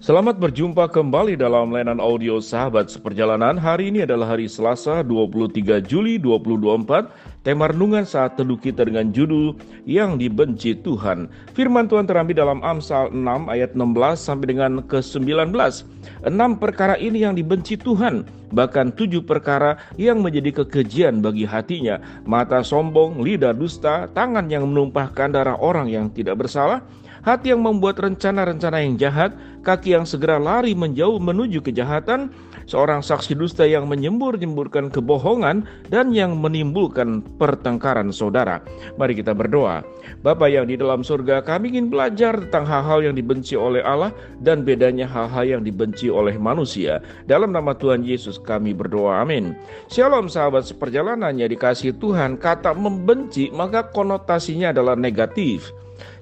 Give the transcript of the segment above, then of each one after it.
Selamat berjumpa kembali dalam layanan audio Sahabat Seperjalanan. Hari ini adalah hari Selasa 23 Juli 2024. Tema renungan saat teduh kita dengan judul Yang Dibenci Tuhan. Firman Tuhan terambil dalam Amsal 6 ayat 16 sampai dengan ke-19. 6 perkara ini yang dibenci Tuhan, bahkan 7 perkara yang menjadi kekejian bagi hatinya: mata sombong, lidah dusta, tangan yang menumpahkan darah orang yang tidak bersalah, hati yang membuat rencana-rencana yang jahat, kaki yang segera lari menjauh menuju kejahatan, seorang saksi dusta yang menyembur-nyemburkan kebohongan, dan yang menimbulkan pertengkaran saudara. Mari kita berdoa. Bapa yang di dalam surga, kami ingin belajar tentang hal-hal yang dibenci oleh Allah dan bedanya hal-hal yang dibenci oleh manusia. Dalam nama Tuhan Yesus kami berdoa, amin. Shalom sahabat seperjalanannya dikasihi Tuhan. Kata membenci maka konotasinya adalah negatif.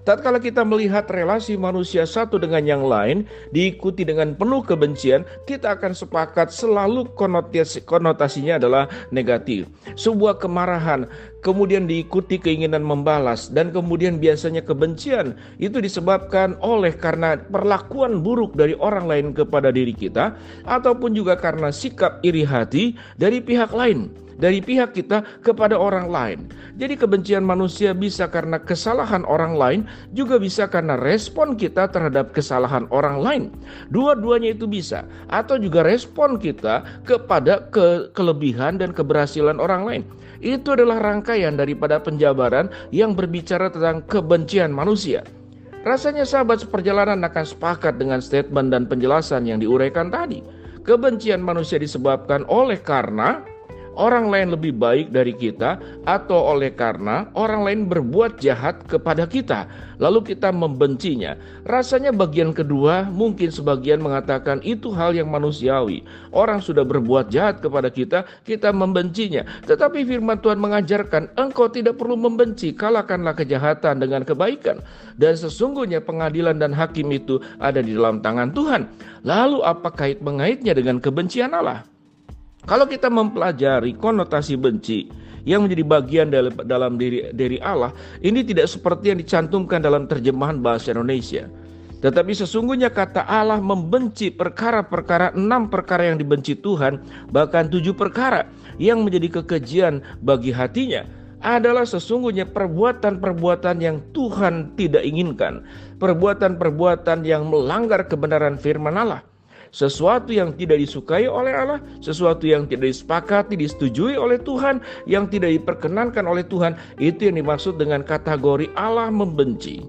Tatkala kita melihat relasi manusia satu dengan yang lain diikuti dengan penuh kebencian, kita akan sepakat selalu konotasinya adalah negatif. Sebuah kemarahan kemudian diikuti keinginan membalas, dan kemudian biasanya kebencian itu disebabkan oleh karena perlakuan buruk dari orang lain kepada diri kita, ataupun juga karena sikap iri hati dari pihak lain, dari pihak kita kepada orang lain. Jadi kebencian manusia bisa karena kesalahan orang lain, juga bisa karena respon kita terhadap kesalahan orang lain. Dua-duanya itu bisa. Atau juga respon kita kepada kelebihan dan keberhasilan orang lain. Itu adalah rangkaian daripada penjabaran yang berbicara tentang kebencian manusia. Rasanya sahabat seperjalanan akan sepakat dengan statement dan penjelasan yang diuraikan tadi. Kebencian manusia disebabkan oleh karena orang lain lebih baik dari kita, atau oleh karena orang lain berbuat jahat kepada kita, lalu kita membencinya. Rasanya bagian kedua mungkin sebagian mengatakan itu hal yang manusiawi. Orang sudah berbuat jahat kepada kita, kita membencinya. Tetapi firman Tuhan mengajarkan engkau tidak perlu membenci, kalahkanlah kejahatan dengan kebaikan. Dan sesungguhnya pengadilan dan hakim itu ada di dalam tangan Tuhan. Lalu apa kait mengaitnya dengan kebencian Allah? Kalau kita mempelajari konotasi benci yang menjadi bagian dalam diri Allah, ini tidak seperti yang dicantumkan dalam terjemahan bahasa Indonesia. Tetapi sesungguhnya kata Allah membenci perkara-perkara, 6 perkara yang dibenci Tuhan, bahkan 7 perkara yang menjadi kekejian bagi hatinya, adalah sesungguhnya perbuatan-perbuatan yang Tuhan tidak inginkan. Perbuatan-perbuatan yang melanggar kebenaran firman Allah. Sesuatu yang tidak disukai oleh Allah, sesuatu yang tidak disepakati, disetujui oleh Tuhan, yang tidak diperkenankan oleh Tuhan, itu yang dimaksud dengan kategori Allah membenci.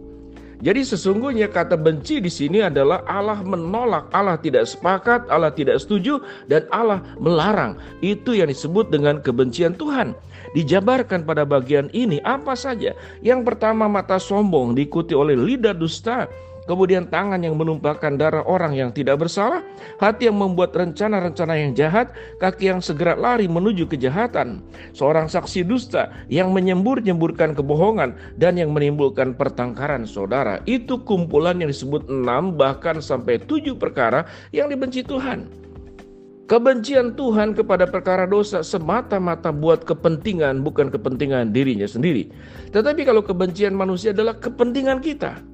Jadi sesungguhnya kata benci di sini adalah Allah menolak, Allah tidak sepakat, Allah tidak setuju, dan Allah melarang. Itu yang disebut dengan kebencian Tuhan. Dijabarkan pada bagian ini apa saja? Yang pertama, mata sombong diikuti oleh lidah dusta. Kemudian tangan yang menumpahkan darah orang yang tidak bersalah, hati yang membuat rencana-rencana yang jahat, kaki yang segera lari menuju kejahatan, seorang saksi dusta yang menyembur-nyemburkan kebohongan, dan yang menimbulkan pertengkaran saudara. Itu kumpulan yang disebut 6 bahkan sampai 7 perkara yang dibenci Tuhan. Kebencian Tuhan kepada perkara dosa semata-mata buat kepentingan, bukan kepentingan dirinya sendiri. Tetapi kalau kebencian manusia adalah kepentingan kita.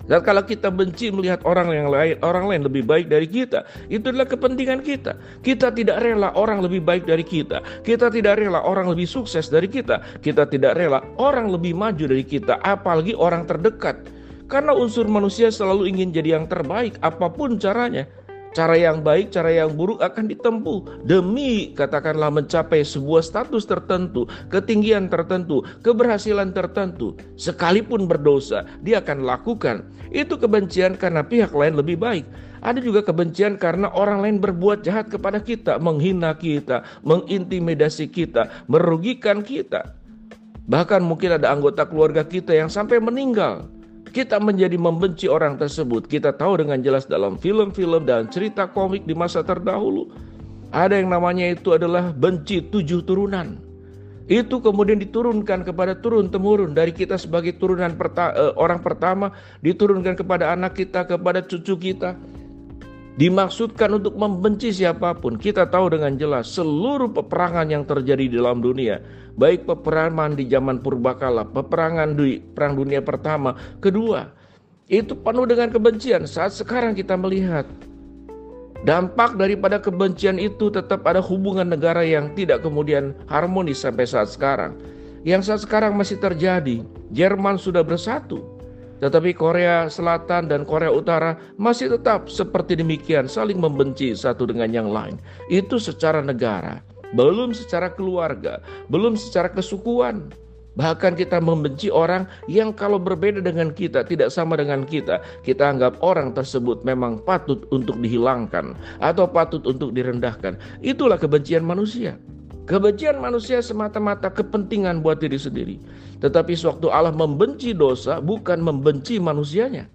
Dan kalau kita benci melihat orang lain lebih baik dari kita, itu adalah kepentingan kita. Kita tidak rela orang lebih baik dari kita. Kita tidak rela orang lebih sukses dari kita. Kita tidak rela orang lebih maju dari kita, apalagi orang terdekat. Karena unsur manusia selalu ingin jadi yang terbaik, apapun caranya. Cara yang baik, cara yang buruk akan ditempuh demi katakanlah mencapai sebuah status tertentu, ketinggian tertentu, keberhasilan tertentu. Sekalipun berdosa, dia akan lakukan. Itu kebencian karena pihak lain lebih baik. Ada juga kebencian karena orang lain berbuat jahat kepada kita, menghina kita, mengintimidasi kita, merugikan kita. Bahkan mungkin ada anggota keluarga kita yang sampai meninggal. Kita menjadi membenci orang tersebut. Kita tahu dengan jelas dalam film-film dan cerita komik di masa terdahulu, ada yang namanya itu adalah benci 7 turunan. Itu kemudian diturunkan kepada turun-temurun, dari kita sebagai turunan orang pertama, diturunkan kepada anak kita, kepada cucu kita. Dimaksudkan untuk membenci siapapun. Kita tahu dengan jelas seluruh peperangan yang terjadi di dalam dunia, baik peperangan di zaman purbakala, peperangan di Perang Dunia Pertama, kedua, Itu penuh dengan kebencian. Saat sekarang kita melihat dampak daripada kebencian itu, tetap ada hubungan negara yang tidak kemudian harmonis sampai saat sekarang. Yang saat sekarang masih terjadi. Jerman sudah bersatu, tetapi Korea Selatan dan Korea Utara masih tetap seperti demikian, saling membenci satu dengan yang lain. Itu secara negara, belum secara keluarga, belum secara kesukuan. Bahkan kita membenci orang yang kalau berbeda dengan kita, tidak sama dengan kita anggap orang tersebut memang patut untuk dihilangkan atau patut untuk direndahkan. Itulah kebencian manusia. Kebencian manusia semata-mata kepentingan buat diri sendiri. Tetapi sewaktu Allah membenci dosa, bukan membenci manusianya.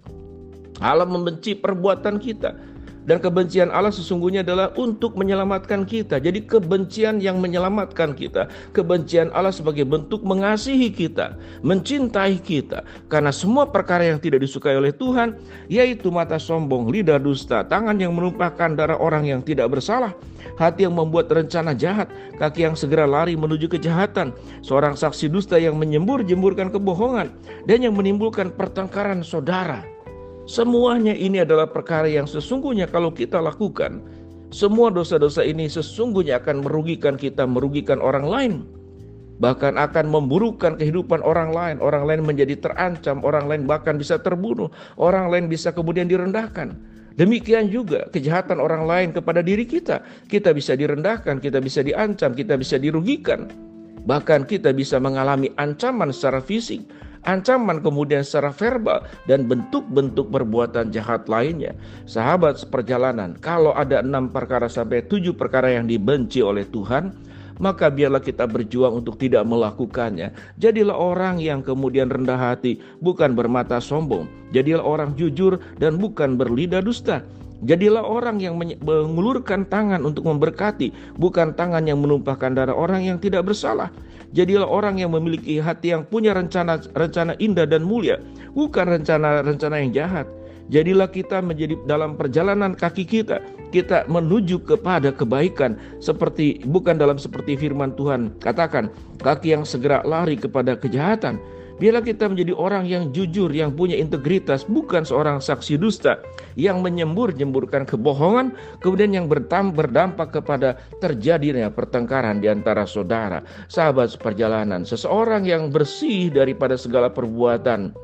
Allah membenci perbuatan kita. Dan kebencian Allah sesungguhnya adalah untuk menyelamatkan kita. Jadi kebencian yang menyelamatkan kita. Kebencian Allah sebagai bentuk mengasihi kita, mencintai kita. Karena semua perkara yang tidak disukai oleh Tuhan, yaitu mata sombong, lidah dusta, tangan yang menumpahkan darah orang yang tidak bersalah, hati yang membuat rencana jahat, kaki yang segera lari menuju kejahatan, seorang saksi dusta yang menyembur-jemburkan kebohongan, dan yang menimbulkan pertengkaran saudara. Semuanya ini adalah perkara yang sesungguhnya kalau kita lakukan, semua dosa-dosa ini sesungguhnya akan merugikan kita, merugikan orang lain. Bahkan akan memburukkan kehidupan orang lain menjadi terancam, orang lain bahkan bisa terbunuh, orang lain bisa kemudian direndahkan. Demikian juga kejahatan orang lain kepada diri kita bisa direndahkan, kita bisa diancam, kita bisa dirugikan. Bahkan kita bisa mengalami ancaman secara fisik, ancaman kemudian secara verbal, dan bentuk-bentuk perbuatan jahat lainnya. Sahabat seperjalanan, kalau ada 6 perkara sampai 7 perkara yang dibenci oleh Tuhan, maka biarlah kita berjuang untuk tidak melakukannya. Jadilah orang yang kemudian rendah hati, bukan bermata sombong. Jadilah orang jujur dan bukan berlidah dusta. Jadilah orang yang mengulurkan tangan untuk memberkati, bukan tangan yang menumpahkan darah orang yang tidak bersalah. Jadilah orang yang memiliki hati yang punya rencana indah dan mulia, bukan rencana yang jahat. Jadilah kita menjadi dalam perjalanan kaki kita menuju kepada kebaikan, bukan seperti firman Tuhan katakan, kaki yang segera lari kepada kejahatan. Biarlah kita menjadi orang yang jujur, yang punya integritas, bukan seorang saksi dusta yang menyembur-jemburkan kebohongan, kemudian yang berdampak kepada terjadinya pertengkaran di antara saudara. Sahabat seperjalanan, seseorang yang bersih daripada segala perbuatan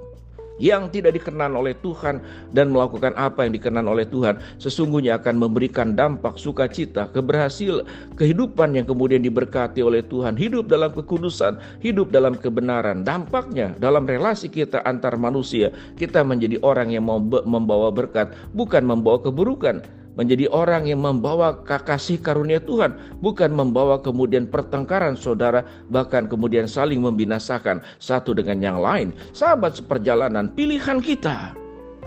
yang tidak dikenan oleh Tuhan dan melakukan apa yang dikenan oleh Tuhan, sesungguhnya akan memberikan dampak sukacita, keberhasilan, kehidupan yang kemudian diberkati oleh Tuhan, hidup dalam kekudusan, hidup dalam kebenaran. Dampaknya dalam relasi kita antar manusia, kita menjadi orang yang membawa berkat, bukan membawa keburukan. Menjadi orang yang membawa kasih karunia Tuhan, bukan membawa kemudian pertengkaran saudara, bahkan kemudian saling membinasakan satu dengan yang lain. Sahabat seperjalanan, pilihan kita.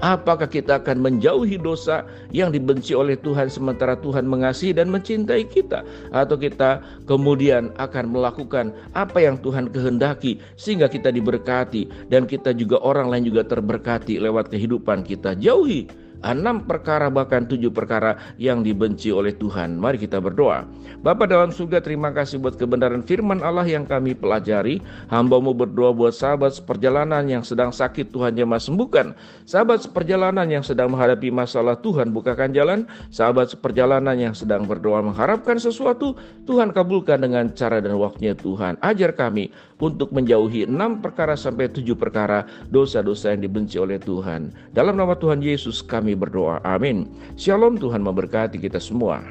Apakah kita akan menjauhi dosa yang dibenci oleh Tuhan sementara Tuhan mengasihi dan mencintai kita? Atau kita kemudian akan melakukan apa yang Tuhan kehendaki sehingga kita diberkati dan kita juga orang lain juga terberkati lewat kehidupan kita? Jauhi 6 perkara bahkan 7 perkara yang dibenci oleh Tuhan. Mari kita berdoa. Bapa dalam surga, terima kasih buat kebenaran firman Allah yang kami pelajari. Hamba-Mu berdoa buat sahabat seperjalanan yang sedang sakit, Tuhan jamah sembuhkan. Sahabat seperjalanan yang sedang menghadapi masalah, Tuhan bukakan jalan. Sahabat seperjalanan yang sedang berdoa mengharapkan sesuatu, Tuhan kabulkan dengan cara dan waktunya Tuhan. Ajar kami untuk menjauhi 6 perkara sampai 7 perkara dosa-dosa yang dibenci oleh Tuhan. Dalam nama Tuhan Yesus kami berdoa, amin. Shalom, Tuhan memberkati kita semua.